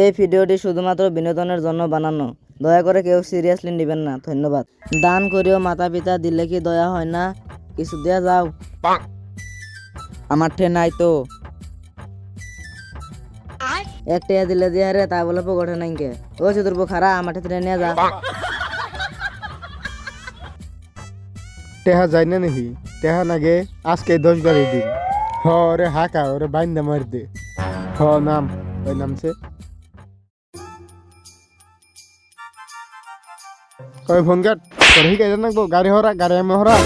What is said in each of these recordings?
এই ভিডিওটি শুধুমাত্র বিনোদনের জন্য বানানো, দয়া করে কেউ সিরিয়াসলি নেবেন না। ধন্যবাদ। দান করিও মাতা পিতা, দিলে কি দয়া হয় না? কিছু দেয়া যাও। আমার ঠে নাই তো, একটা দিলে দিয়ে রে, তা বলে পকটে নাই কে? ও চতুর্প খারা, আমার ঠে নিয়ে যা। টেহা যায় না নাকি? টেহা নাগে আজকে 10 গাড়ি দিন। হ ওরে হাকা ওরে বাইন্দা মার দে। হ নাম ওই নামছে। ওই ফোন কাট তোর হিকাই না গো, গাড়ি হরা গাড়ি আমি হরা।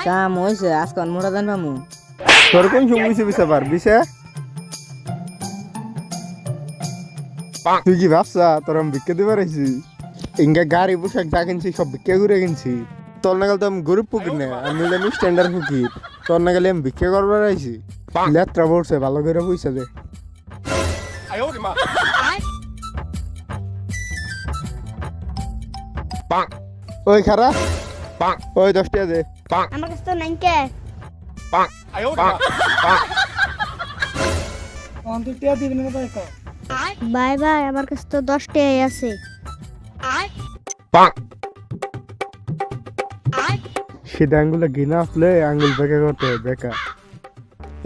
কাম হয়েছে, আজকাল মোটা দেন পামু। তোর কোন সময় বিছে পার বিছে? তুই কি ভাবছা তোর আমি ভিক্ষা দিবার আইছি? ইনকা গাড়ি পোশাক যা কিনছি সব ভিক্ষা করে কিনছি। তোর নাগাল তো আমি গরিব পুকির না, আমি হইলাম স্ট্যান্ডার্ড পুকির। তোর নাগালে আমি ভিক্ষা করবার আইছি। লেত্রা পড়ছে, ভালো করে পয়সা দে। ওই খারা ওই 10 টাকা দে। আমার কাছে তো নাই কে। বাই বাই, আমার কাছে তো 10 টাকাই আছে। সেটা আঙ্গুলে ঘৃণা আসলে আঙ্গুল বেঁকা করতে হয়, বেঁকা।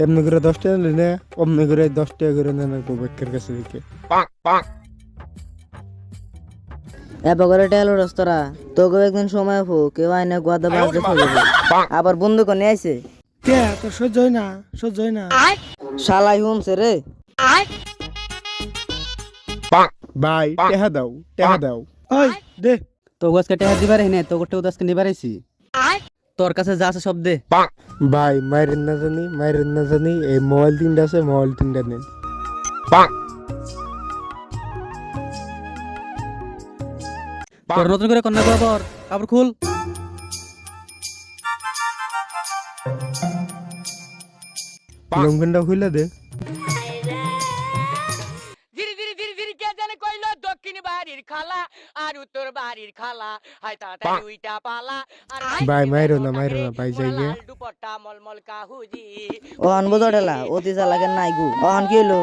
এমনি করে 10 টাকা নিলে অমনি করে 10 টাকা করে নেন বেকের কাছে দিকে। এবার করে টেলো রস্তরা, তোকে একদিন সময় হো, কেউ আইনে গোয়াদা বাজে হয়ে যাবে। আবার বন্ধু কোনে আইছে? কে তোর সহ্য হয় না, সহ্য হয় না। শালাই হুমছে রে। ভাই টেহা দাও, টেহা দাও। ওই দে। তো গাছকে টেহা দিবার নে, তো গোটে উদাসকে নিবার আইছি। তোর কাছে যা আছে সব দে। ভাই মাইরেন না জানি এই মোবাইল 3টা আছে, মোবাইল 3টা নেন। তোর নতুন করে কন্যা গোবর কাপড় খুল। লঙ্ঘনটা খুলে দে। ধীরে ধীরে ধীরে ধীরে কে জানে কইলো দক্ষিণ বাড়ির খালা আর উত্তর বাড়ির খালা, হাই তাড়াতাড়ি উইটা পালা। আর ভাই মাইরো না ভাই যাই গে। দুপট্টা মলমল কাহুজি। ওহন বুঝো ঠেলা, অতি চালাকের নাই গু। ওহন কি হইলো?